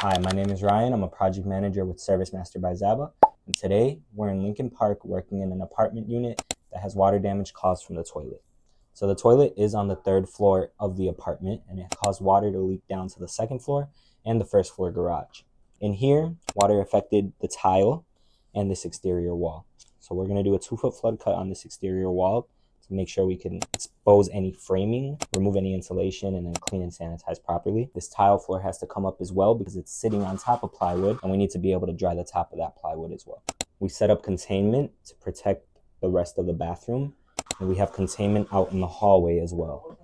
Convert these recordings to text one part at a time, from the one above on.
Hi, my name is Ryan. I'm a project manager with ServiceMaster by Zaba. And today we're in Lincoln Park working in an apartment unit that has water damage caused from the toilet. So the toilet is on the 3rd floor of the apartment and it caused water to leak down to the 2nd floor and the 1st floor garage. In here, water affected the tile and this exterior wall. So we're going to do a 2-foot flood cut on this exterior wall to make sure we can expose any framing, remove any insulation, and then clean and sanitize properly. This tile floor has to come up as well because it's sitting on top of plywood and we need to be able to dry the top of that plywood as well. We set up containment to protect the rest of the bathroom, and we have containment out in the hallway as well.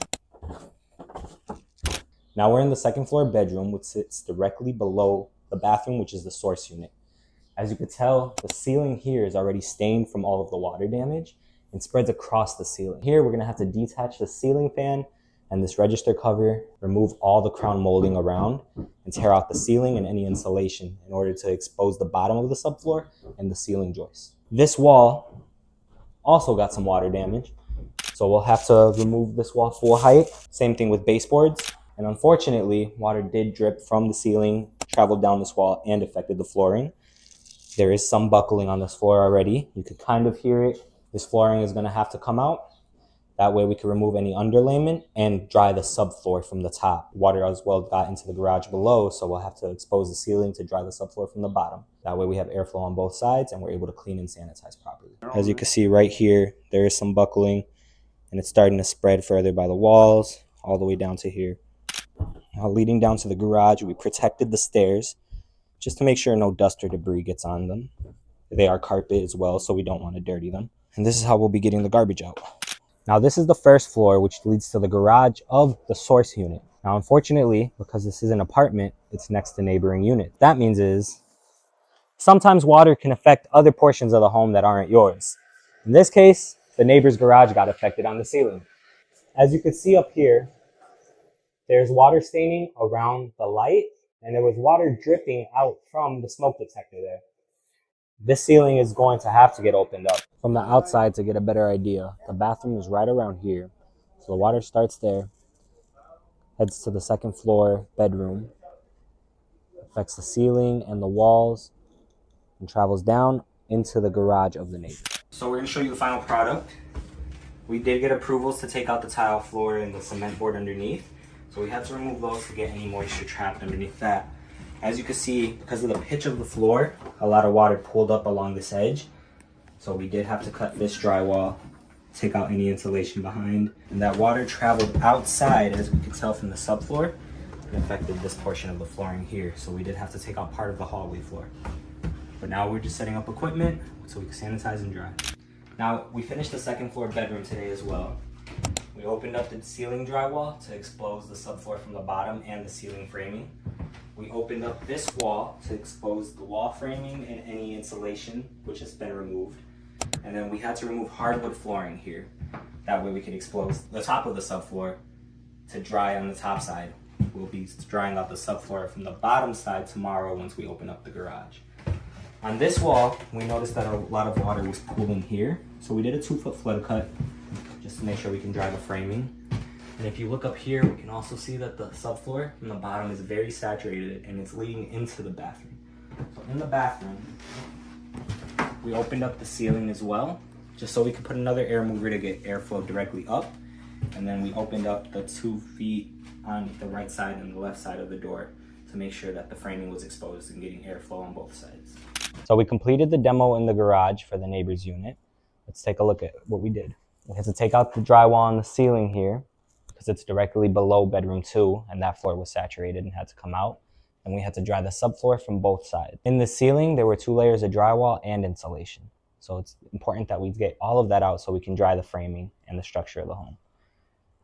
Now we're in the 2nd floor bedroom, which sits directly below the bathroom, which is the source unit. As you could tell, the ceiling here is already stained from all of the water damage and spreads across the ceiling. Here, we're gonna have to detach the ceiling fan and this register cover, remove all the crown molding around, and tear out the ceiling and any insulation in order to expose the bottom of the subfloor and the ceiling joist. This wall also got some water damage, so we'll have to remove this wall full height. Same thing with baseboards. And unfortunately, water did drip from the ceiling, traveled down this wall, and affected the flooring. There is some buckling on this floor already. You could kind of hear it. This flooring is going to have to come out. That way we can remove any underlayment and dry the subfloor from the top. Water as well got into the garage below, so we'll have to expose the ceiling to dry the subfloor from the bottom. That way we have airflow on both sides and we're able to clean and sanitize properly. As you can see right here, there is some buckling and it's starting to spread further by the walls all the way down to here. Now leading down to the garage, we protected the stairs just to make sure no dust or debris gets on them. They are carpet as well, so we don't want to dirty them. And this is how we'll be getting the garbage out. Now this is the 1st floor, which leads to the garage of the source unit. Now unfortunately, because this is an apartment, it's next to neighboring units. That means is sometimes water can affect other portions of the home that aren't yours. In this case, the neighbor's garage got affected on the ceiling. As you can see up here, there's water staining around the light, and there was water dripping out from the smoke detector there. This ceiling is going to have to get opened up from the outside to get a better idea. The bathroom is right around here. So the water starts there, heads to the 2nd floor bedroom, affects the ceiling and the walls, and travels down into the garage of the neighbor. So we're going to show you the final product. We did get approvals to take out the tile floor and the cement board underneath. So we had to remove those to get any moisture trapped underneath that. As you can see, because of the pitch of the floor, a lot of water pooled up along this edge. So we did have to cut this drywall, take out any insulation behind. And that water traveled outside, as we could tell from the subfloor, and affected this portion of the flooring here. So we did have to take out part of the hallway floor. But now we're just setting up equipment so we can sanitize and dry. Now, we finished the 2nd floor bedroom today as well. We opened up the ceiling drywall to expose the subfloor from the bottom and the ceiling framing. We opened up this wall to expose the wall framing and any insulation, which has been removed. And then we had to remove hardwood flooring here. That way we could expose the top of the subfloor to dry on the top side. We'll be drying out the subfloor from the bottom side tomorrow once we open up the garage. On this wall, we noticed that a lot of water was pooling here. So we did a 2-foot flood cut just to make sure we can dry the framing. And if you look up here, we can also see that the subfloor from the bottom is very saturated and it's leading into the bathroom. So in the bathroom, we opened up the ceiling as well, just so we could put another air mover to get airflow directly up. And then we opened up the 2 feet on the right side and the left side of the door to make sure that the framing was exposed and getting airflow on both sides. So we completed the demo in the garage for the neighbor's unit. Let's take a look at what we did. We had to take out the drywall on the ceiling here because it's directly below bedroom 2 and that floor was saturated and had to come out. And we had to dry the subfloor from both sides. In the ceiling, there were 2 layers of drywall and insulation. So it's important that we get all of that out so we can dry the framing and the structure of the home.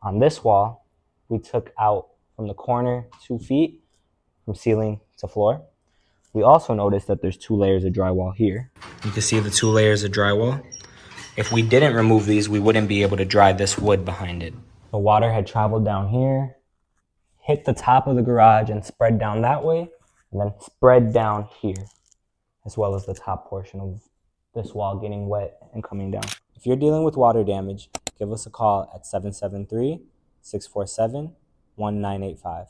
On this wall, we took out from the corner 2 feet from ceiling to floor. We also noticed that there's 2 layers of drywall here. You can see the 2 layers of drywall. If we didn't remove these, we wouldn't be able to dry this wood behind it. The water had traveled down here, hit the top of the garage and spread down that way, and then spread down here, as well as the top portion of this wall getting wet and coming down. If you're dealing with water damage, give us a call at 773-647-1985.